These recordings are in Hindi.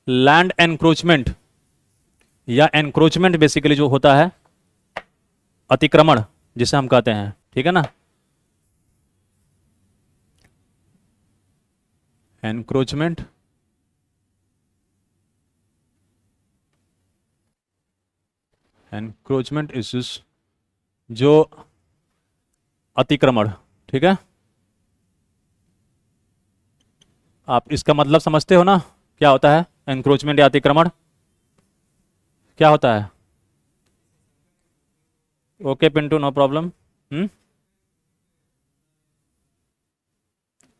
लैंड एनक्रोचमेंट या एनक्रोचमेंट बेसिकली जो होता है, अतिक्रमण जिसे हम कहते हैं, ठीक है ना। एनक्रोचमेंट एनक्रोचमेंट इश्यूज, जो अतिक्रमण, ठीक है। आप इसका मतलब समझते हो ना, क्या होता है एनक्रोचमेंट या अतिक्रमण, क्या होता है? Okay Pintu, no problem.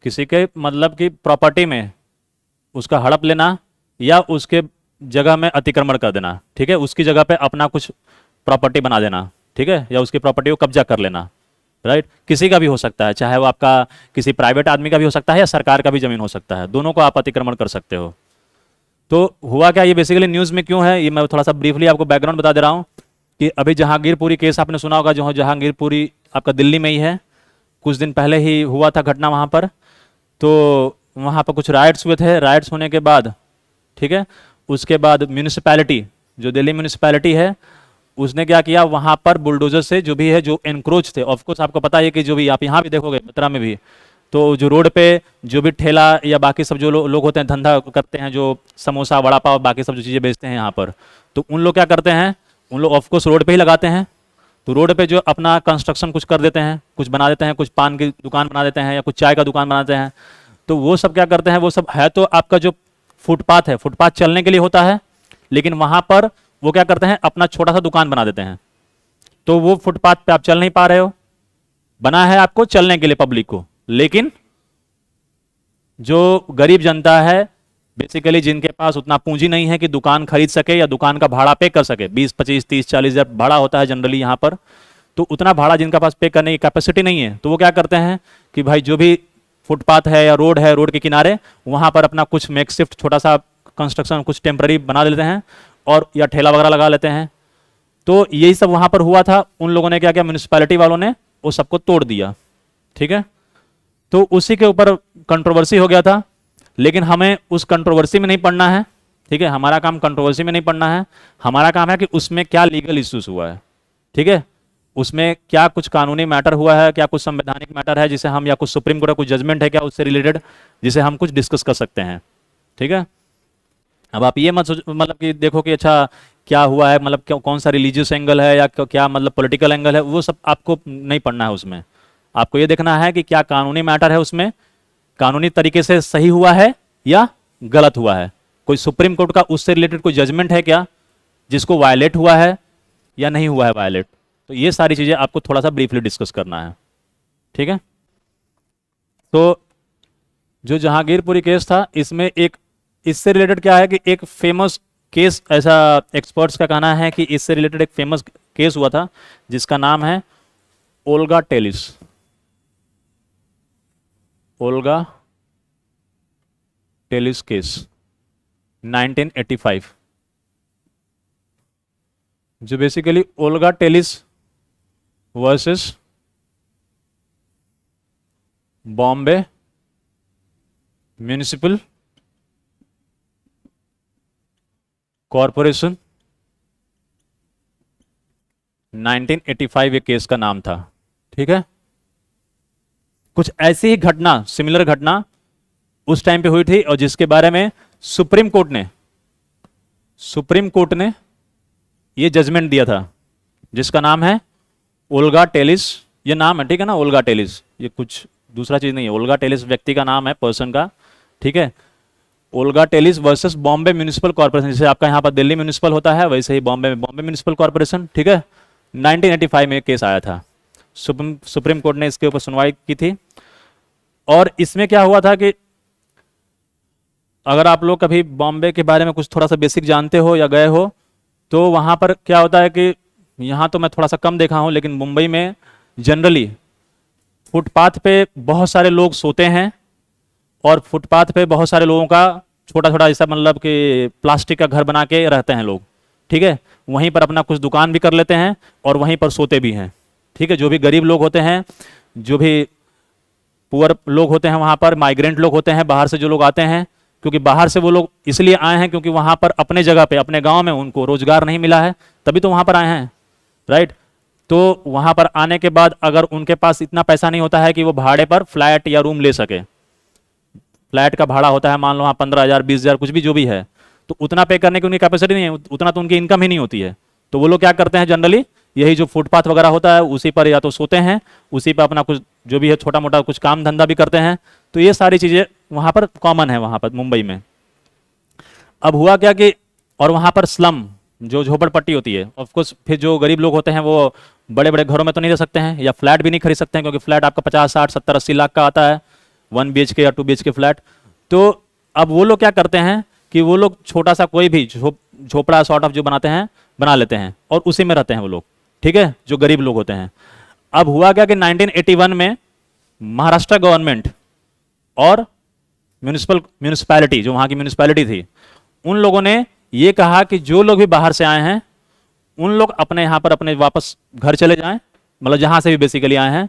किसी के मतलब की प्रॉपर्टी में उसका हड़प लेना या उसके जगह में अतिक्रमण कर देना, ठीक है, उसकी जगह पे अपना कुछ प्रॉपर्टी बना देना, ठीक है, या उसकी प्रॉपर्टी को कब्जा कर लेना, राइट। किसी का भी हो सकता है, चाहे वो आपका किसी प्राइवेट आदमी का भी हो सकता है या सरकार का भी जमीन हो सकता है, दोनों को आप अतिक्रमण कर सकते हो। तो हुआ क्या, ये बेसिकली न्यूज़ में क्यों है, ये मैं थोड़ा सा ब्रीफली आपको बैकग्राउंड बता दे रहा हूँ कि अभी जहांगीरपुरी केस आपने सुना होगा, जो जहांगीरपुरी आपका दिल्ली में ही है, कुछ दिन पहले ही हुआ था घटना वहाँ पर। तो वहाँ पर कुछ राइट्स हुए थे, राइट्स होने के बाद, ठीक है, उसके बाद म्यूनिसिपैलिटी, जो दिल्ली म्यूनिसिपैलिटी है, उसने क्या किया, वहाँ पर बुलडोजर से जो भी है, जो एनक्रोच थे, ऑफकोर्स आपको पता है कि जो भी आप यहाँ भी देखोगे मथुरा में भी, तो जो रोड पे जो भी ठेला या बाकी सब जो लोग होते हैं, धंधा करते हैं, जो समोसा वड़ा पाव बाकी सब जो चीज़ें बेचते हैं यहाँ पर, तो उन लोग क्या करते हैं, उन लोग ऑफकोर्स रोड पे ही लगाते हैं। तो रोड पे जो अपना कंस्ट्रक्शन कुछ कर देते हैं, कुछ बना देते हैं, कुछ पान की दुकान बना देते हैं या कुछ चाय का दुकान बनाते हैं। तो वो सब क्या करते हैं, वो सब है तो आपका जो फुटपाथ है, फुटपाथ चलने के लिए होता है, लेकिन वहाँ पर वो क्या करते हैं, अपना छोटा सा दुकान बना देते हैं। तो वो फुटपाथ पे आप चल नहीं पा रहे हो, बना है आपको चलने के लिए पब्लिक को, लेकिन जो गरीब जनता है बेसिकली, जिनके पास उतना पूंजी नहीं है कि दुकान खरीद सके या दुकान का भाड़ा पे कर सके, 20 25 30 40 हज़ार भाड़ा होता है जनरली यहाँ पर, तो उतना भाड़ा जिनका पास पे करने की कैपेसिटी नहीं है, तो वो क्या करते हैं कि भाई जो भी फुटपाथ है या रोड है, रोड के किनारे वहाँ पर अपना कुछ मेकशिफ्ट छोटा सा कंस्ट्रक्शन कुछ टेम्पररी बना लेते हैं और या ठेला वगैरह लगा लेते हैं। तो यही सब वहाँ पर हुआ था। उन लोगों ने क्या किया, म्यूनिसिपैलिटी वालों ने वो सबको तोड़ दिया, ठीक है। तो उसी के ऊपर कंट्रोवर्सी हो गया था, लेकिन हमें उस कंट्रोवर्सी में नहीं पढ़ना है, ठीक है, हमारा काम कंट्रोवर्सी में नहीं पढ़ना है, हमारा काम है कि उसमें क्या लीगल इश्यूज हुआ है, ठीक है, उसमें क्या कुछ कानूनी मैटर हुआ है, क्या कुछ संवैधानिक मैटर है जिसे हम, या कुछ सुप्रीम कोर्ट का कुछ जजमेंट है क्या उससे रिलेटेड, जिसे हम कुछ डिस्कस कर सकते हैं, ठीक है। अब आप ये मत मतलब कि देखो कि अच्छा क्या हुआ है, मतलब क्यों, कौन सा रिलीजियस एंगल है या क्या मतलब पॉलिटिकल एंगल है, वो सब आपको नहीं पढ़ना है। उसमें आपको ये देखना है कि क्या कानूनी मैटर है, उसमें कानूनी तरीके से सही हुआ है या गलत हुआ है, कोई सुप्रीम कोर्ट का उससे रिलेटेड कोई जजमेंट है क्या जिसको वायलेट हुआ है या नहीं हुआ है वायलेट। तो ये सारी चीजें आपको थोड़ा सा ब्रीफली डिस्कस करना है, ठीक है। तो जो जहांगीरपुरी केस था, इसमें एक इससे रिलेटेड क्या है कि एक फेमस केस, ऐसा एक्सपर्ट्स का कहना है कि इससे रिलेटेड एक फेमस केस हुआ था जिसका नाम है Olga Tellis. Olga Tellis case 1985, जो basically Olga Tellis versus Bombay municipal corporation 1985 ये केस का नाम था, ठीक है। कुछ ऐसी ही घटना, सिमिलर घटना उस टाइम पे हुई थी और जिसके बारे में सुप्रीम कोर्ट ने ये जजमेंट दिया था, जिसका नाम है ओल्गा टेलिस। ये नाम है, ठीक है ना, ओल्गा टेलिस, ये कुछ दूसरा चीज नहीं है। ओल्गा टेलिस व्यक्ति का नाम है, पर्सन का, ठीक है। Olga Tellis versus Bombay municipal corporation, जैसे आपका यहाँ पर दिल्ली म्यूनिसिपल होता है वैसे ही बॉम्बे में बॉम्बे म्यूनिसिपल कॉर्पोरेशन, ठीक है। 1985 में केस आया था, सुप्रीम कोर्ट ने इसके ऊपर सुनवाई की थी। और इसमें क्या हुआ था कि अगर आप लोग कभी बॉम्बे के बारे में कुछ थोड़ा सा बेसिक जानते हो या गए हो, तो वहाँ पर क्या होता है कि यहाँ तो मैं थोड़ा सा कम देखा हूँ, लेकिन मुंबई में जनरली फुटपाथ पे बहुत सारे लोग सोते हैं और फुटपाथ पे बहुत सारे लोगों का छोटा छोटा ऐसा मतलब कि प्लास्टिक का घर बना के रहते हैं लोग, ठीक है। वहीं पर अपना कुछ दुकान भी कर लेते हैं और वहीं पर सोते भी हैं, ठीक है। जो भी गरीब लोग होते हैं, जो भी पुअर लोग होते हैं, वहाँ पर माइग्रेंट लोग होते हैं, बाहर से जो लोग आते हैं, क्योंकि बाहर से वो लोग इसलिए आए हैं क्योंकि वहां पर अपने जगह पे अपने गांव में उनको रोजगार नहीं मिला है, तभी तो वहां पर आए हैं, राइट। तो वहां पर आने के बाद अगर उनके पास इतना पैसा नहीं होता है कि वो भाड़े पर फ्लैट या रूम ले सके, फ्लैट का भाड़ा होता है मान लो वहाँ 15,000 20,000 कुछ भी जो भी है, तो उतना पे करने की उनकी कैपेसिटी नहीं है, उतना तो उनकी इनकम ही नहीं होती है। तो वो लोग क्या करते हैं जनरली, यही जो फुटपाथ वगैरह होता है उसी पर या तो सोते हैं, उसी पर अपना कुछ जो भी है छोटा मोटा कुछ काम धंधा भी करते हैं। तो ये सारी चीज़ें वहाँ पर कॉमन है, वहाँ पर मुंबई में। अब हुआ क्या कि, और वहाँ पर स्लम जो झोपड़पट्टी होती है, ऑफकोर्स फिर जो गरीब लोग होते हैं वो बड़े बड़े घरों में तो नहीं रह सकते हैं या फ्लैट भी नहीं खरीद सकते हैं, क्योंकि फ्लैट आपका 50 60 70 80 लाख का आता है, 1 BHK या 2 BHK फ्लैट। तो अब वो लोग क्या करते हैं कि वो लोग छोटा सा कोई भी झोपड़ा सॉर्ट ऑफ जो बनाते हैं बना लेते हैं और उसी में रहते हैं वो लोग, ठीक है, जो गरीब लोग होते हैं। अब हुआ क्या कि 1981 में महाराष्ट्र गवर्नमेंट और म्यूनिसिपैलिटी जो वहाँ की म्यूनिसिपैलिटी थी, उन लोगों ने ये कहा कि जो लोग भी बाहर से आए हैं उन लोग अपने यहाँ पर अपने वापस घर चले जाएं, मतलब जहाँ से भी बेसिकली आए हैं।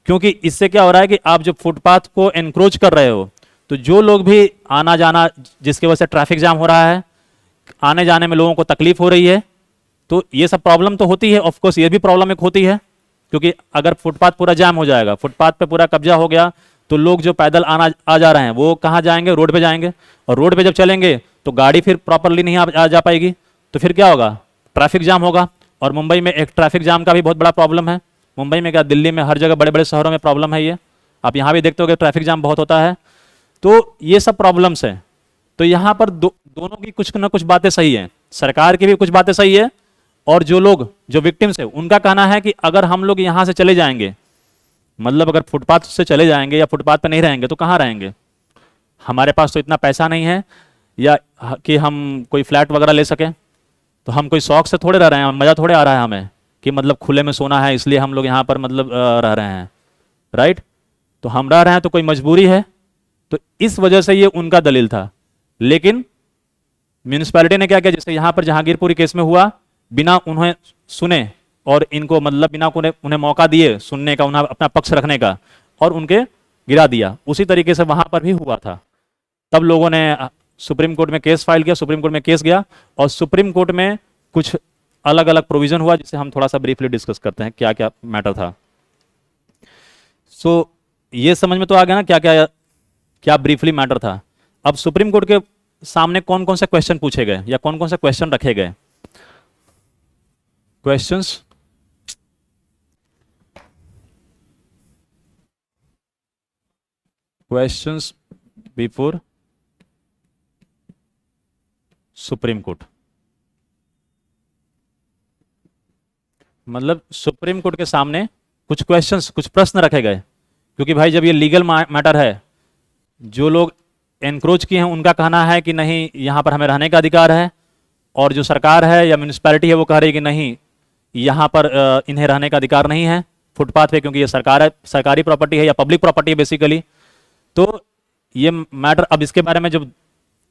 क्योंकि इससे क्या हो रहा है कि आप जब फुटपाथ को एनक्रोच कर रहे हो तो जो लोग भी आना जाना, जिसकी वजह से ट्रैफिक जाम हो रहा है, आने जाने में लोगों को तकलीफ हो रही है, तो ये सब प्रॉब्लम तो होती है। ऑफकोर्स ये भी प्रॉब्लम एक होती है, क्योंकि अगर फुटपाथ पूरा जाम हो जाएगा, फुटपाथ पे पूरा कब्जा हो गया, तो लोग जो पैदल आना आ जा रहे हैं वो कहाँ जाएंगे, रोड पे जाएंगे, और रोड पे जब चलेंगे तो गाड़ी फिर प्रॉपरली नहीं आ जा पाएगी, तो फिर क्या होगा, ट्रैफिक जाम होगा। और मुंबई में एक ट्रैफिक जाम का भी बहुत बड़ा प्रॉब्लम है। मुंबई में क्या, दिल्ली में, हर जगह बड़े बड़े शहरों में प्रॉब्लम है ये, आप यहाँ भी देखते हो कि ट्रैफिक जाम बहुत होता है। तो ये सब प्रॉब्लम्स हैं। तो यहाँ पर दोनों की कुछ ना कुछ बातें सही हैं, सरकार की भी कुछ बातें सही है, और जो लोग जो विक्टिम्स है उनका कहना है कि अगर हम लोग यहाँ से चले जाएंगे, मतलब अगर फुटपाथ से चले जाएंगे या फुटपाथ पे नहीं रहेंगे तो कहाँ रहेंगे, हमारे पास तो इतना पैसा नहीं है या कि हम कोई फ्लैट वगैरह ले सकें, तो हम कोई शौक से थोड़े रह रहे हैं, मज़ा थोड़े आ रहा है हमें कि मतलब खुले में सोना है इसलिए हम लोग यहाँ पर मतलब रह रहे हैं, राइट। तो हम रह रहे हैं तो कोई मजबूरी है, तो इस वजह से ये उनका दलील था। लेकिन म्यूनिसिपैलिटी ने क्या किया, जैसे यहाँ पर जहांगीरपुरी केस में हुआ, बिना उन्हें सुने और इनको मतलब बिना उन्हें मौका दिए सुनने का, उन्हें अपना पक्ष रखने का, और उनके गिरा दिया। उसी तरीके से वहां पर भी हुआ था। तब लोगों ने सुप्रीम कोर्ट में केस फाइल किया, सुप्रीम कोर्ट में केस गया, और सुप्रीम कोर्ट में कुछ अलग अलग प्रोविजन हुआ, जिसे हम थोड़ा सा ब्रीफली डिस्कस करते हैं क्या क्या मैटर था। सो ये समझ में तो आ गया ना क्या क्या क्या ब्रीफली मैटर था। अब सुप्रीम कोर्ट के सामने कौन कौन से क्वेश्चन पूछे गए या कौन कौन से क्वेश्चन रखे गए। Questions, questions before supreme court, मतलब सुप्रीम कोर्ट के सामने कुछ क्वेश्चंस, कुछ प्रश्न रखे गए, क्योंकि भाई जब ये लीगल मैटर है, जो लोग एनक्रोच किए हैं उनका कहना है कि नहीं यहाँ पर हमें रहने का अधिकार है, और जो सरकार है या म्यूनिसिपैलिटी है वो कह रही है कि नहीं यहाँ पर इन्हें रहने का अधिकार नहीं है फुटपाथ पे, क्योंकि ये सरकारी प्रॉपर्टी है या पब्लिक प्रॉपर्टी है बेसिकली। तो ये मैटर, अब इसके बारे में जब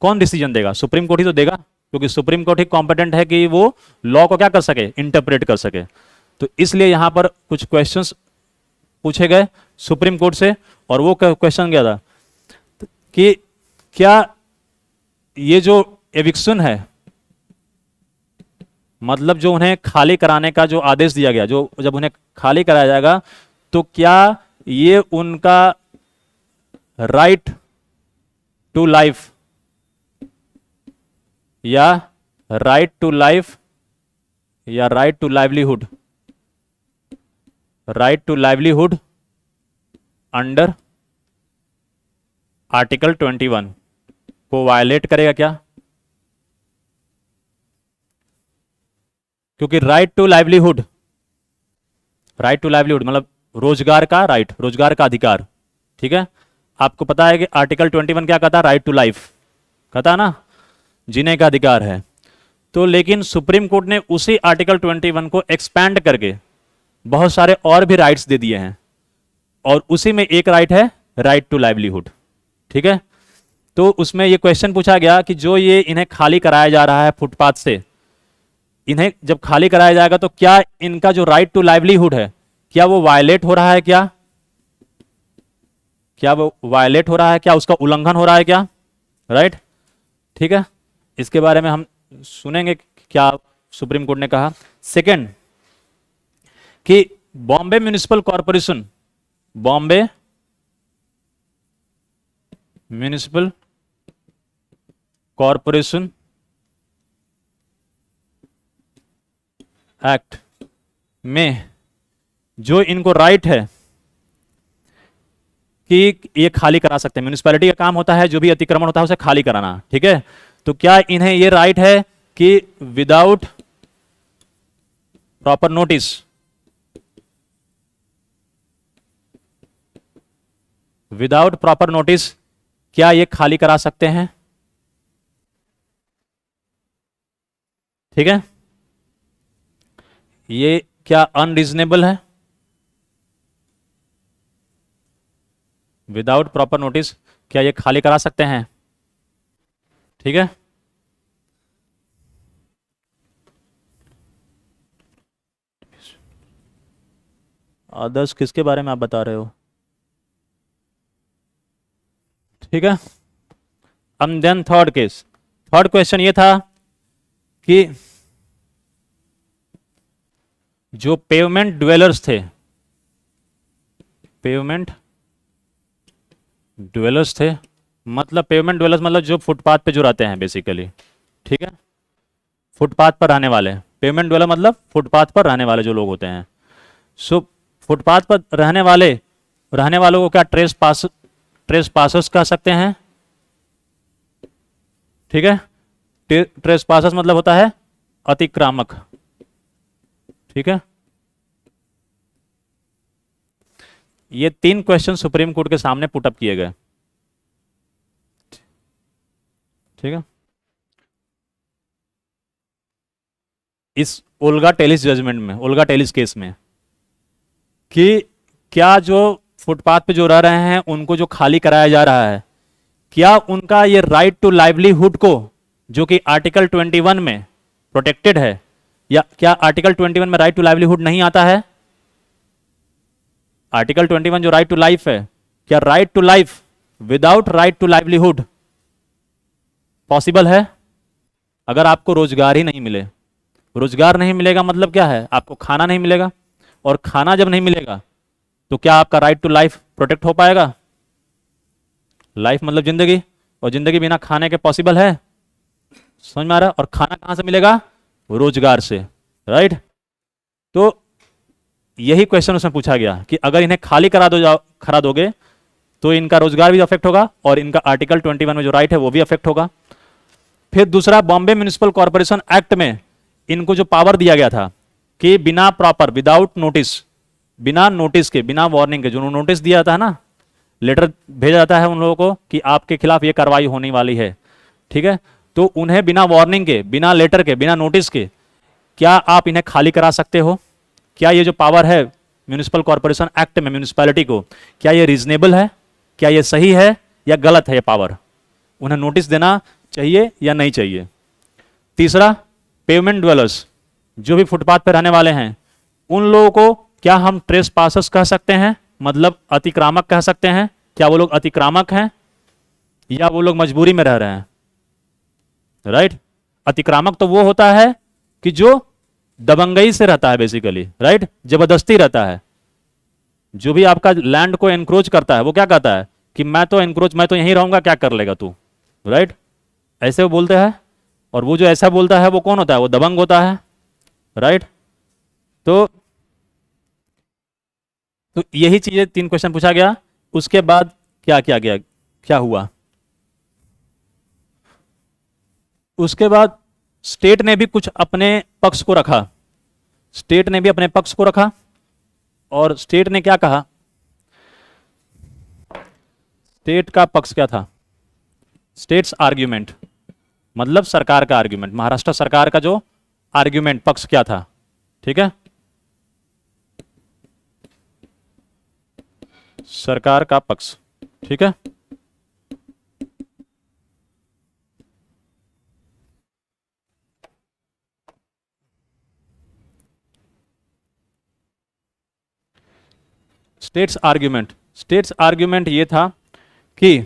कौन डिसीजन देगा, सुप्रीम कोर्ट ही तो देगा, क्योंकि सुप्रीम कोर्ट ही कॉम्पिटेंट है कि वो लॉ को क्या कर सके, इंटरप्रेट कर सके। तो इसलिए यहाँ पर कुछ क्वेश्चंस पूछे गए सुप्रीम कोर्ट से, और वो क्वेश्चन क्या था कि क्या ये जो एविक्शन है, मतलब जो उन्हें खाली कराने का जो आदेश दिया गया, जो जब उन्हें खाली कराया जाएगा, तो क्या ये उनका राइट टू लाइफ या राइट टू लाइफ या right to livelihood, right to livelihood under article 21 को वायलेट करेगा क्या? क्योंकि राइट टू लाइवलीहुड मतलब रोजगार का राइट, रोजगार का अधिकार, ठीक है। आपको पता है कि आर्टिकल 21 क्या कहता है, राइट टू लाइफ कहता है ना, जीने का अधिकार है। तो लेकिन सुप्रीम कोर्ट ने उसी आर्टिकल 21 को एक्सपैंड करके बहुत सारे और भी राइट्स दे दिए हैं, और उसी में एक राइट है राइट टू लाइवलीहुड, ठीक है। तो उसमें ये क्वेश्चन पूछा गया कि जो ये इन्हें खाली कराया जा रहा है फुटपाथ से, इन्हें जब खाली कराया जाएगा तो क्या इनका जो राइट टू लाइवलीहुड है, क्या वो वायलेट हो रहा है, क्या वो वायलेट हो रहा है, क्या उसका उल्लंघन हो रहा है क्या? राइट, ठीक है। इसके बारे में हम सुनेंगे क्या सुप्रीम कोर्ट ने कहा। सेकंड, कि Bombay municipal corporation, Bombay municipal corporation act में जो इनको राइट है कि ये खाली करा सकते हैं, म्यूनिसिपैलिटी का काम होता है जो भी अतिक्रमण होता है उसे खाली कराना, ठीक है। तो क्या इन्हें ये राइट है कि without proper notice, without proper notice क्या ये खाली करा सकते हैं? ठीक है, ये क्या अनरीजनेबल है? विदाउट प्रॉपर नोटिस क्या ये खाली करा सकते हैं? ठीक है, अदर्स किसके बारे में आप बता रहे हो? ठीक है, अब then third case, third question ये था कि जो पेवमेंट ड्वेलर्स थे, पेवमेंट ड्वेलर्स थे, मतलब पेवमेंट ड्वेलर्स मतलब जो फुटपाथ पे जो रहते हैं बेसिकली, ठीक है, फुटपाथ पर रहने वाले। पेवमेंट ड्वेलर मतलब फुटपाथ पर रहने वाले जो लोग होते हैं। सो फुटपाथ पर रहने वालों को क्या ट्रेस पासर्स कह सकते हैं? ठीक है, ट्रेस पासर्स मतलब होता है अतिक्रामक, ठीक है। ये 3 क्वेश्चन सुप्रीम कोर्ट के सामने पुटअप किए गए, ठीक है, इस ओल्गा टेलिस जजमेंट में, ओल्गा टेलिस केस में, कि क्या जो फुटपाथ पे जो रह रहे हैं उनको जो खाली कराया जा रहा है, क्या उनका ये राइट टू लाइवलीहुड को, जो कि आर्टिकल 21 में प्रोटेक्टेड है, या क्या आर्टिकल 21 में राइट टू लाइवलीहुड नहीं आता है? आर्टिकल 21 जो राइट टू लाइफ है, क्या right to life without right to livelihood possible है? अगर आपको रोजगार ही नहीं मिले, रोजगार नहीं मिलेगा मतलब क्या है? आपको खाना नहीं मिलेगा, और खाना जब नहीं मिलेगा तो क्या आपका राइट टू लाइफ प्रोटेक्ट हो पाएगा? लाइफ मतलब जिंदगी, और जिंदगी बिना खाने के पॉसिबल है? समझ में आ रहा है? और खाना कहां से मिलेगा? रोजगार से, राइट। तो यही क्वेश्चन उसमें पूछा गया कि अगर इन्हें खाली करा दोगे तो इनका रोजगार भी अफेक्ट होगा और इनका आर्टिकल 21 में जो राइट है वो भी अफेक्ट होगा। फिर दूसरा, बॉम्बे म्युनिसिपल कॉर्पोरेशन एक्ट में इनको जो पावर दिया गया था कि बिना प्रॉपर, विदाउट नोटिस, बिना नोटिस के, बिना वार्निंग के, जो नोटिस दिया जाता है ना, लेटर भेजा जाता है उन लोगों को कि आपके खिलाफ ये कार्रवाई होने वाली है, ठीक है, तो उन्हें बिना वार्निंग के, बिना लेटर के, बिना नोटिस के क्या आप इन्हें खाली करा सकते हो? क्या ये जो पावर है म्युनिसिपल कॉर्पोरेशन एक्ट में म्युनिसिपैलिटी को, क्या ये रीजनेबल है? क्या ये सही है या गलत है? ये पावर उन्हें नोटिस देना चाहिए या नहीं चाहिए? तीसरा, पेवमेंट ड्वेलर्स, जो भी फुटपाथ पर रहने वाले हैं, उन लोगों को क्या हम ट्रेस पासर्स कह सकते हैं, मतलब अतिक्रामक कह सकते हैं? क्या वो लोग अतिक्रामक हैं या वो लोग मजबूरी में रह रहे हैं? राइट, अतिक्रामक तो वो होता है कि जो दबंगई से रहता है बेसिकली, राइट, जबरदस्ती रहता है। जो भी आपका लैंड को एनक्रोच करता है वो क्या कहता है कि मैं तो यहीं रहूंगा, क्या कर लेगा तू, राइट, ऐसे वो बोलते हैं। और वो जो ऐसा बोलता है वो कौन होता है? वो दबंग होता है, राइट। तो यही चीजें 3 क्वेश्चन पूछा गया। उसके बाद क्या किया गया, क्या हुआ? उसके बाद स्टेट ने भी कुछ अपने पक्ष को रखा, स्टेट ने भी अपने पक्ष को रखा, और स्टेट ने क्या कहा? स्टेट का पक्ष क्या था? स्टेट्स आर्ग्यूमेंट मतलब सरकार का आर्ग्यूमेंट, महाराष्ट्र सरकार का जो आर्ग्यूमेंट, पक्ष क्या था, ठीक है, सरकार का पक्ष, ठीक है। स्टेट्स आर्ग्यूमेंट ये था कि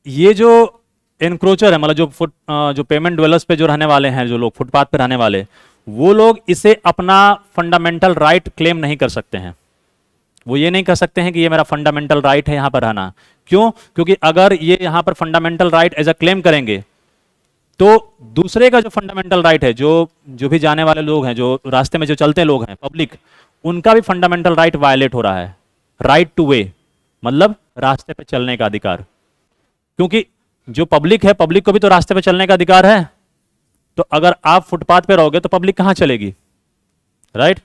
ये जो एनक्रोचर है, मतलब जो पेमेंट ड्वेलर्स पे जो रहने वाले हैं, जो लोग फुटपाथ पे रहने वाले, वो लोग इसे अपना फंडामेंटल राइट क्लेम नहीं कर सकते हैं। वो ये नहीं कह सकते हैं कि ये मेरा फंडामेंटल राइट है यहां पर रहना। क्यों? क्योंकि अगर ये यहां पर fundamental right as a claim करेंगे तो दूसरे का जो फंडामेंटल राइट है, जो जो भी जाने वाले लोग हैं, जो रास्ते में जो चलते लोग हैं, पब्लिक, उनका भी फंडामेंटल राइट वायलेट हो रहा है। राइट टू वे मतलब रास्ते पे चलने का अधिकार। क्योंकि जो पब्लिक है, पब्लिक को भी तो रास्ते पे चलने का अधिकार है। तो अगर आप फुटपाथ पे रहोगे तो पब्लिक कहां चलेगी? राइट।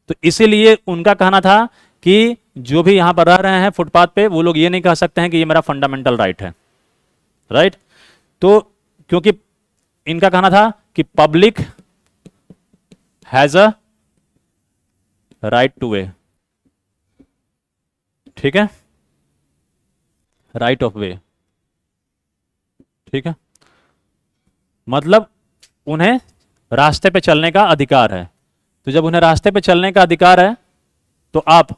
तो इसीलिए उनका कहना था कि जो भी यहां पर रह रहे हैं फुटपाथ पे, वो लोग ये नहीं कह सकते हैं कि ये मेरा फंडामेंटल राइट है। राइट। तो क्योंकि इनका कहना था कि public has a right two way. ठीक है, राइट ऑफ वे। ठीक है, मतलब उन्हें रास्ते पे चलने का अधिकार है। तो जब उन्हें रास्ते पे चलने का अधिकार है तो आप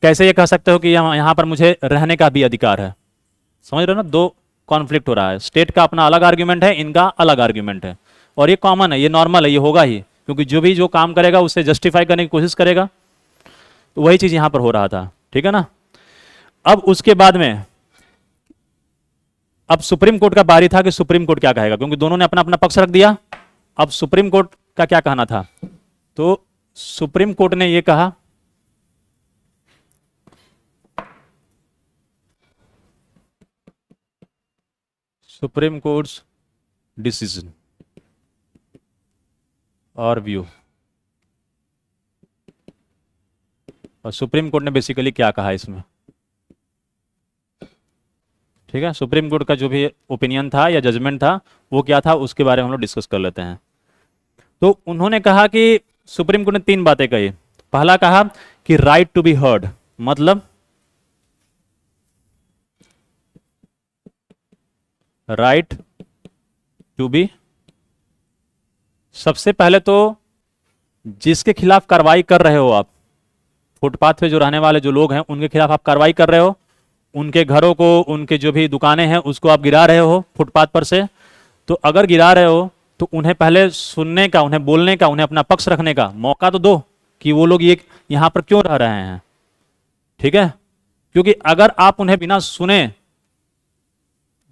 कैसे ये कह सकते हो कि यहां पर मुझे रहने का भी अधिकार है? समझ रहे हो ना? दो कॉन्फ्लिक्ट हो रहा है। स्टेट का अपना अलग आर्ग्यूमेंट है, इनका अलग आर्ग्यूमेंट है। और ये कॉमन है, ये नॉर्मल है, ये होगा ही, क्योंकि जो भी जो काम करेगा उससे जस्टिफाई करने की कोशिश करेगा। तो वही चीज यहां पर हो रहा था। ठीक है ना? अब उसके बाद में अब सुप्रीम कोर्ट का बारी था कि सुप्रीम कोर्ट क्या कहेगा, क्योंकि दोनों ने अपना अपना पक्ष रख दिया। अब सुप्रीम कोर्ट का क्या कहना था? तो सुप्रीम कोर्ट ने यह कहा, सुप्रीम कोर्ट्स डिसीजन और व्यू। और सुप्रीम कोर्ट ने बेसिकली क्या कहा इसमें? ठीक है, सुप्रीम कोर्ट का जो भी ओपिनियन था या जजमेंट था वो क्या था, उसके बारे में हम लोग डिस्कस कर लेते हैं। तो उन्होंने कहा कि सुप्रीम कोर्ट ने तीन बातें कही। पहला कहा कि राइट टू बी हर्ड, मतलब राइट टू बी, सबसे पहले तो जिसके खिलाफ कार्रवाई कर रहे हो आप, फुटपाथ पे जो रहने वाले जो लोग हैं उनके खिलाफ आप कार्रवाई कर रहे हो, उनके घरों को, उनके जो भी दुकानें हैं उसको आप गिरा रहे हो फुटपाथ पर से, तो अगर गिरा रहे हो तो उन्हें पहले सुनने का, उन्हें बोलने का, उन्हें अपना पक्ष रखने का मौका तो दो कि वो लोग ये यहां पर क्यों रह रहे हैं। ठीक है, क्योंकि अगर आप उन्हें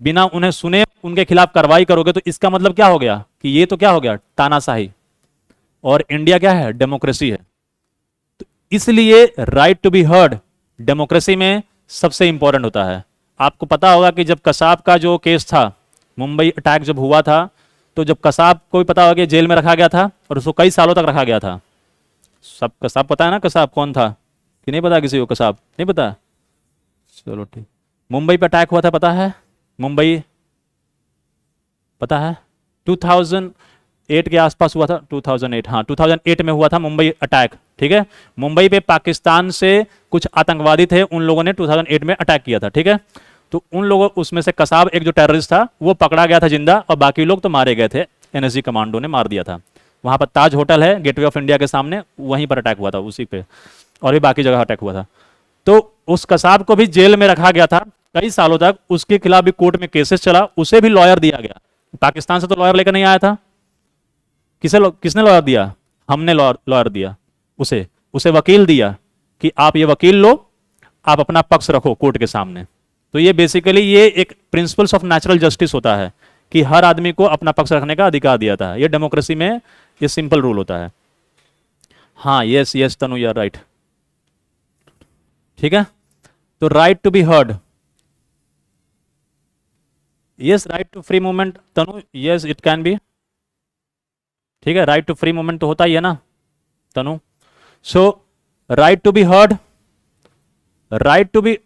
बिना उन्हें सुने उनके खिलाफ कार्रवाई करोगे तो इसका मतलब क्या हो गया कि ये तो क्या हो गया, तानाशाही। और इंडिया क्या है? डेमोक्रेसी है। तो इसलिए right to be heard democracy में सबसे इंपॉर्टेंट होता है। आपको पता होगा कि जब कसाब का जो केस था, मुंबई अटैक जब हुआ था, तो जब कसाब को भी पता होगा कि जेल में रखा गया था और उसको कई सालों तक रखा गया था। सब कसाब पता है ना? कसाब कौन था कि नहीं पता किसी को? कसाब नहीं पता? चलो ठीक। मुंबई पे अटैक हुआ था, पता है? मुंबई पता है? 2008 के आसपास हुआ था। 2008, हाँ 2008 में हुआ था मुंबई अटैक। ठीक है, मुंबई पे पाकिस्तान से कुछ आतंकवादी थे, उन लोगों ने 2008 में अटैक किया था। ठीक है, तो उन लोगों, उसमें से कसाब एक जो टेररिस्ट था वो पकड़ा गया था जिंदा, और बाकी लोग तो मारे गए थे, एनएसजी कमांडो ने मार दिया था। वहां पर ताज होटल है गेटवे ऑफ इंडिया के सामने, वहीं पर अटैक हुआ था, उसी पे, और भी बाकी जगह अटैक हुआ था। तो उस कसाब को भी जेल में रखा गया था कई सालों तक, उसके खिलाफ भी कोर्ट में केसेस चला, उसे भी लॉयर दिया गया। पाकिस्तान से तो लॉयर लेकर नहीं आया था। किसने लॉयर दिया? हमने लॉयर दिया उसे, वकील दिया कि आप ये वकील लो, आप अपना पक्ष रखो कोर्ट के सामने। तो ये बेसिकली ये एक प्रिंसिपल्स ऑफ नेचुरल जस्टिस होता है कि हर आदमी को अपना पक्ष रखने का अधिकार दिया था। ये डेमोक्रेसी में ये सिंपल रूल होता है। हाँ, yes yes Tanu, you are right. ठीक है, तो right to be heard, yes, right to free movement Tanu, yes it can be. ठीक है, राइट टू फ्री मूवमेंट तो होता ही है ना Tanu. So right to be heard, right to be,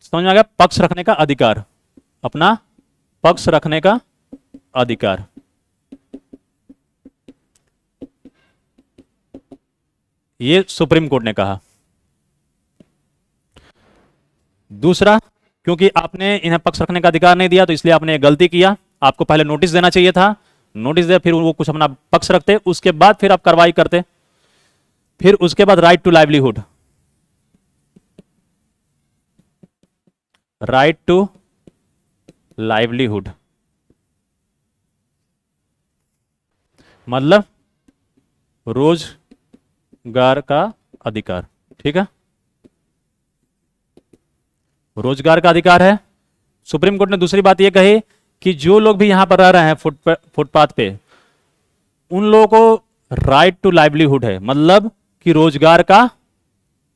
समझ में आ गया? पक्ष रखने का अधिकार, अपना पक्ष रखने का अधिकार। ये सुप्रीम कोर्ट ने कहा। दूसरा, क्योंकि आपने इन्हें पक्ष रखने का अधिकार नहीं दिया तो इसलिए आपने गलती किया, आपको पहले नोटिस देना चाहिए था। नोटिस दे, फिर वो कुछ अपना पक्ष रखते, उसके बाद फिर आप कार्रवाई करते। फिर उसके बाद right to livelihood, right to livelihood मतलब रोजगार का अधिकार, ठीक है, रोजगार का अधिकार है। सुप्रीम कोर्ट ने दूसरी बात यह कही कि जो लोग भी यहां पर रह रहे हैं फुटपाथ पे, उन लोगों को राइट टू लाइवलीहुड है, मतलब कि रोजगार का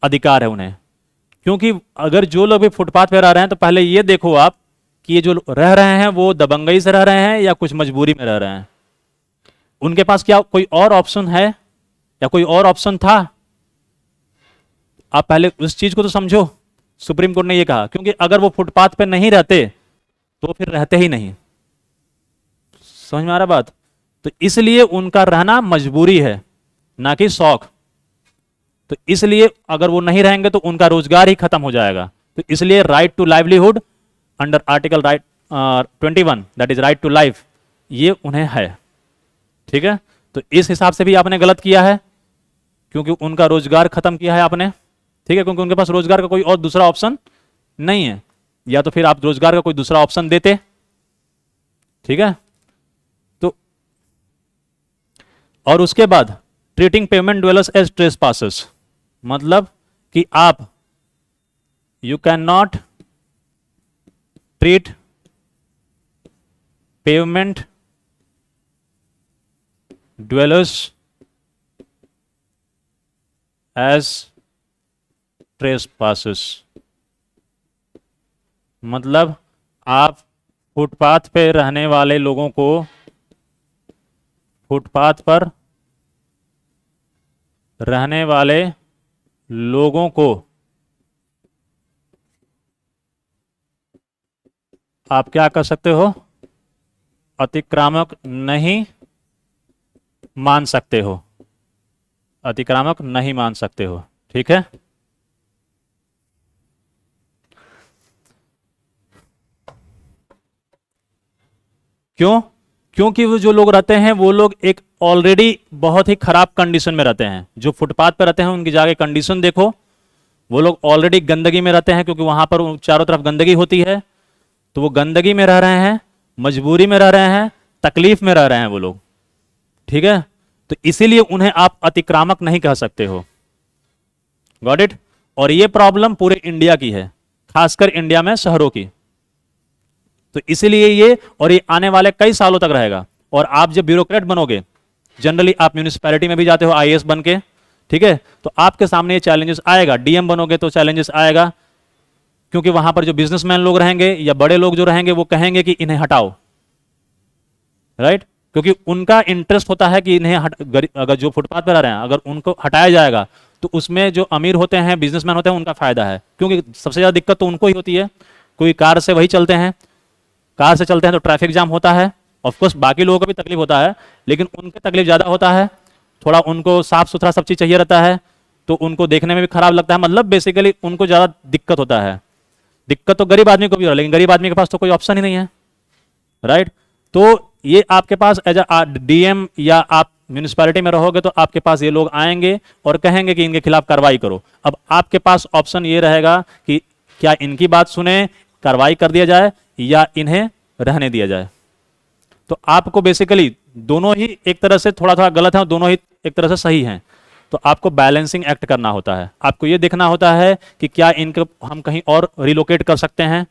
अधिकार है उन्हें। क्योंकि अगर जो लोग भी फुटपाथ पे रह रहे हैं तो पहले ये देखो आप कि ये जो रह रहे हैं वो दबंगई से रह रहे हैं या कुछ मजबूरी में रह रहे हैं। उनके पास क्या कोई और ऑप्शन है या कोई और ऑप्शन था? आप पहले उस चीज को तो समझो। सुप्रीम कोर्ट ने यह कहा क्योंकि अगर वो फुटपाथ पे नहीं रहते तो फिर रहते ही नहीं। समझ में आ रहा बात? तो इसलिए उनका रहना मजबूरी है, ना कि शौक। तो इसलिए अगर वो नहीं रहेंगे तो उनका रोजगार ही खत्म हो जाएगा। तो इसलिए right to livelihood under article 21 that is right to life, ये उन्हें है, ठीक है। तो इस हिसाब से भी आपने गलत किया है क्योंकि उनका रोजगार खत्म किया है आपने, ठीक है, क्योंकि उनके पास रोजगार का कोई और दूसरा ऑप्शन नहीं है, या तो फिर आप रोजगार का कोई दूसरा ऑप्शन देते, ठीक है। तो और उसके बाद treating pavement dwellers as trespassers, मतलब कि आप you can not treat pavement dwellers as trespassers, मतलब आप फुटपाथ पे रहने वाले लोगों को, फुटपाथ पर रहने वाले लोगों को आप क्या कर सकते हो? अतिक्रामक नहीं मान सकते हो, अतिक्रामक नहीं मान सकते हो, ठीक है। क्यों? क्योंकि वो जो लोग रहते हैं वो लोग एक ऑलरेडी बहुत ही खराब कंडीशन में रहते हैं। जो फुटपाथ पर रहते हैं उनकी जाके कंडीशन देखो, वो लोग ऑलरेडी गंदगी में रहते हैं क्योंकि वहां पर चारों तरफ गंदगी होती है। तो वो गंदगी में रह रहे हैं, मजबूरी में रह रहे हैं, तकलीफ में रह रहे हैं वो लोग, ठीक है। तो इसीलिए उन्हें आप अतिक्रामक नहीं कह सकते हो। Got it? और ये प्रॉब्लम पूरे इंडिया की है, खासकर इंडिया में शहरों की। तो इसीलिए ये, और ये आने वाले कई सालों तक रहेगा। और आप जब ब्यूरोक्रेट बनोगे, जनरली आप म्यूनिसिपैलिटी में भी जाते हो आईएएस बन के, ठीक है, तो आपके सामने ये चैलेंजेस आएगा। डीएम बनोगे तो चैलेंजेस आएगा, क्योंकि वहां पर जो बिजनेसमैन लोग रहेंगे या बड़े लोग जो रहेंगे वो कहेंगे कि इन्हें हटाओ, राइट। क्योंकि उनका इंटरेस्ट होता है कि इन्हें अगर जो फुटपाथ पर रह रहे हैं अगर उनको हटाया जाएगा तो उसमें जो अमीर होते हैं, बिजनेसमैन होते हैं, उनका फायदा है। क्योंकि सबसे ज्यादा दिक्कत तो उनको ही होती है। कोई कार से वही चलते हैं, कार से चलते हैं तो ट्रैफिक जाम होता है। ऑफकोर्स बाकी लोगों को भी तकलीफ होता है, लेकिन उनके तकलीफ ज्यादा होता है। थोड़ा उनको साफ सुथरा सब चीज चाहिए रहता है, तो उनको देखने में भी खराब लगता है। मतलब बेसिकली उनको ज्यादा दिक्कत होता है। दिक्कत तो गरीब आदमी को भी हो रहा है, लेकिन गरीब आदमी के पास तो कोई ऑप्शन ही नहीं है, राइट। तो ये आपके पास एज अ डीएम या आप म्यूनिसिपैलिटी में रहोगे तो आपके पास ये लोग आएंगे और कहेंगे कि इनके खिलाफ कार्रवाई करो। अब आपके पास ऑप्शन ये रहेगा कि क्या इनकी बात सुने, कार्रवाई कर दिया जाए, या इन्हें रहने दिया जाए। तो आपको बेसिकली दोनों ही एक तरह से थोड़ा थोड़ा गलत है और दोनों ही एक तरह से सही हैं। तो आपको बैलेंसिंग एक्ट करना होता है। आपको यह देखना होता है कि क्या इनको हम कहीं और रिलोकेट कर सकते हैं,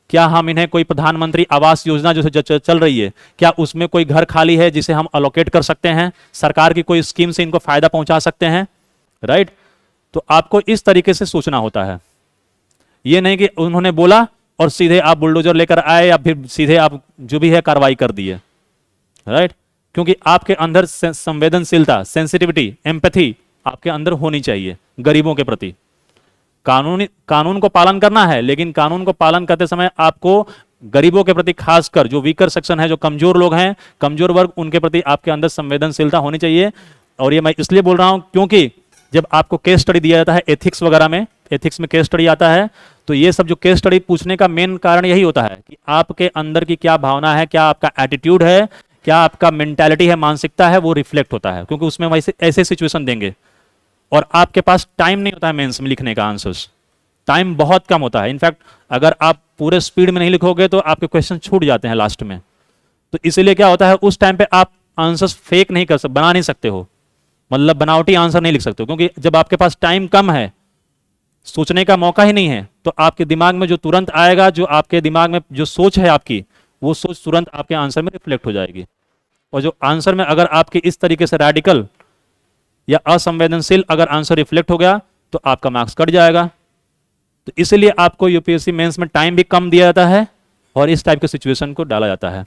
क्या हम इन्हें कोई प्रधानमंत्री आवास योजना जो चल रही है, क्या उसमें कोई घर खाली है जिसे हम अलोकेट कर सकते हैं, सरकार की कोई स्कीम से इनको फायदा पहुंचा सकते हैं, राइट। तो आपको इस तरीके से सोचना होता है। यह नहीं कि उन्होंने बोला और सीधे आप बुलडोजर लेकर आए या फिर सीधे आप जो भी है कार्रवाई कर दिए, राइट। क्योंकि आपके अंदर संवेदनशीलता, सेंसिटिविटी, एम्पैथी आपके अंदर होनी चाहिए गरीबों के प्रति। कानून को पालन करना है, लेकिन कानून को पालन करते समय आपको गरीबों के प्रति, खासकर जो वीकर सेक्शन है, जो कमजोर लोग हैं, कमजोर वर्ग, उनके प्रति आपके अंदर संवेदनशीलता होनी चाहिए। और ये मैं इसलिए बोल रहा हूं क्योंकि जब आपको केस स्टडी दिया जाता है एथिक्स वगैरह में, एथिक्स में केस स्टडी आता है, तो ये सब जो केस स्टडी पूछने का मेन कारण यही होता है कि आपके अंदर की क्या भावना है, क्या आपका एटीट्यूड है, क्या आपका मेंटालिटी है, मानसिकता है, वो रिफ्लेक्ट होता है। क्योंकि उसमें वैसे ऐसे सिचुएशन देंगे और आपके पास टाइम नहीं होता है मेंस में लिखने का आंसर्स, टाइम बहुत कम होता है। इनफैक्ट अगर आप पूरे स्पीड में नहीं लिखोगे तो आपके क्वेश्चन छूट जाते हैं लास्ट में। तो इसीलिए क्या होता है, उस टाइम पे आप आंसर्स फेक नहीं कर सकते, बना नहीं सकते हो, मतलब बनावटी आंसर नहीं लिख सकते हो, क्योंकि जब आपके पास टाइम कम है, सोचने का मौका ही नहीं है, तो आपके दिमाग में जो तुरंत आएगा, जो आपके दिमाग में जो सोच है आपकी, वो सोच तुरंत आपके आंसर में रिफ्लेक्ट हो जाएगी। और जो आंसर में अगर आपके इस तरीके से रेडिकल या असंवेदनशील अगर आंसर रिफ्लेक्ट हो गया तो आपका मार्क्स कट जाएगा। तो इसलिए आपको यूपीएससी मेंस में टाइम भी कम दिया जाता है और इस टाइप के सिचुएशन को डाला जाता है,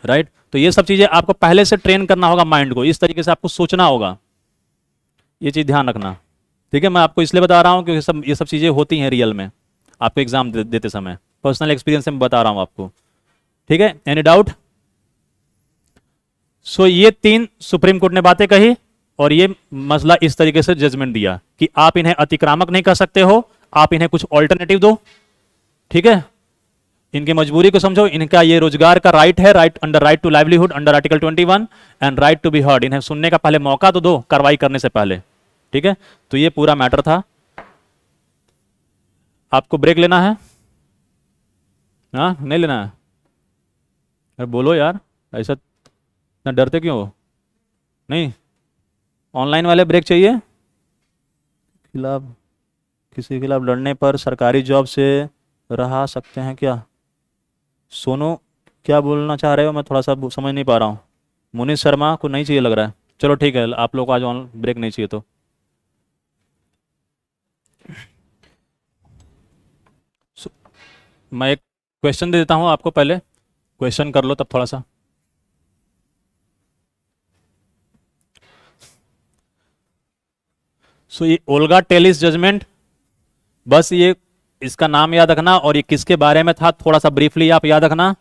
राइट। तो ये सब चीजें आपको पहले से ट्रेन करना होगा माइंड को, इस तरीके से आपको सोचना होगा, ये चीज ध्यान रखना, ठीक है। मैं आपको इसलिए बता रहा हूं क्योंकि ये सब चीजें होती हैं रियल में आपको एग्जाम देते समय, पर्सनल एक्सपीरियंस से मैं बता रहा हूं आपको, ठीक है। Any doubt? सो ये 3 सुप्रीम कोर्ट ने बातें कही और ये मसला इस तरीके से जजमेंट दिया कि आप इन्हें अतिक्रामक नहीं कर सकते हो, आप इन्हें कुछ ऑल्टरनेटिव दो, ठीक है। इनकी मजबूरी को समझो, इनका ये रोजगार का राइट है, right under right to livelihood under article 21 and right to be heard, इन्हें सुनने का पहले मौका तो दो कार्रवाई करने से पहले, ठीक है। तो ये पूरा मैटर था। आपको ब्रेक लेना है? हाँ, नहीं लेना है? अरे बोलो यार, ऐसा इतना डरते क्यों हो? नहीं, ऑनलाइन वाले ब्रेक चाहिए? खिलाफ, किसी के खिलाफ लड़ने पर सरकारी जॉब से रहा सकते हैं क्या? सोनू, क्या बोलना चाह रहे हो? मैं थोड़ा सा समझ नहीं पा रहा हूँ। मुनीष शर्मा को नहीं चाहिए लग रहा है, चलो ठीक है, आप लोग को आज ऑन ब्रेक नहीं चाहिए तो। सो, मैं एक क्वेश्चन दे देता हूँ आपको, पहले क्वेश्चन कर लो तब थोड़ा सा। सो ये ओल्गा टेलिस जजमेंट, बस ये इसका नाम याद रखना और ये किसके बारे में था थोड़ा सा ब्रीफली आप याद रखना।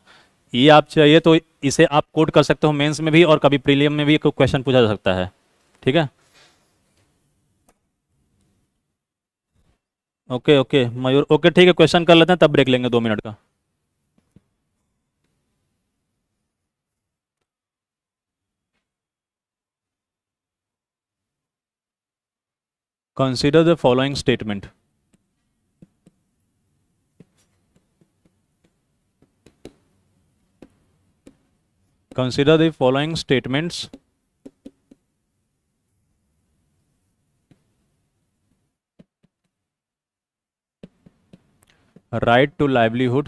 ये आप चाहिए तो इसे आप कोट कर सकते हो मेंस में भी और कभी प्रीलियम में भी कोई क्वेश्चन पूछा जा सकता है, ठीक है। ओके ओके मयूर, ओके ठीक है, क्वेश्चन कर लेते हैं तब ब्रेक लेंगे 2 मिनट का। Consider the following statement. Consider the following statements right to livelihood,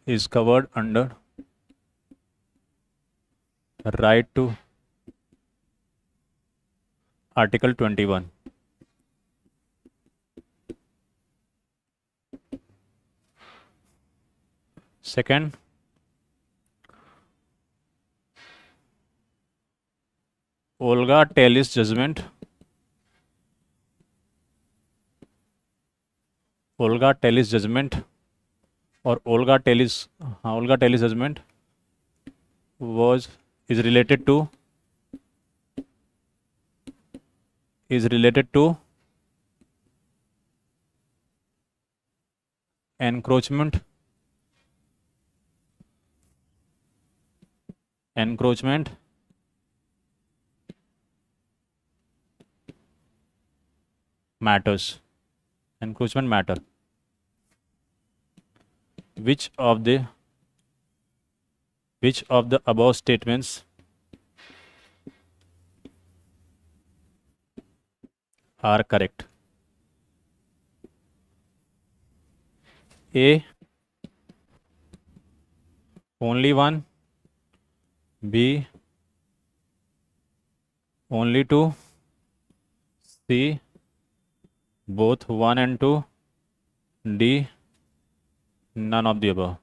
is covered under right to Article 21. Second, Olga Tellis judgment, Olga Tellis judgment और Olga Tellis, हाँ Olga Tellis judgment was is related to encroachment matters, encroachment matter. Which of the above statements are correct? A, only one. B, only two. C, both 1 and 2. D, none of the above.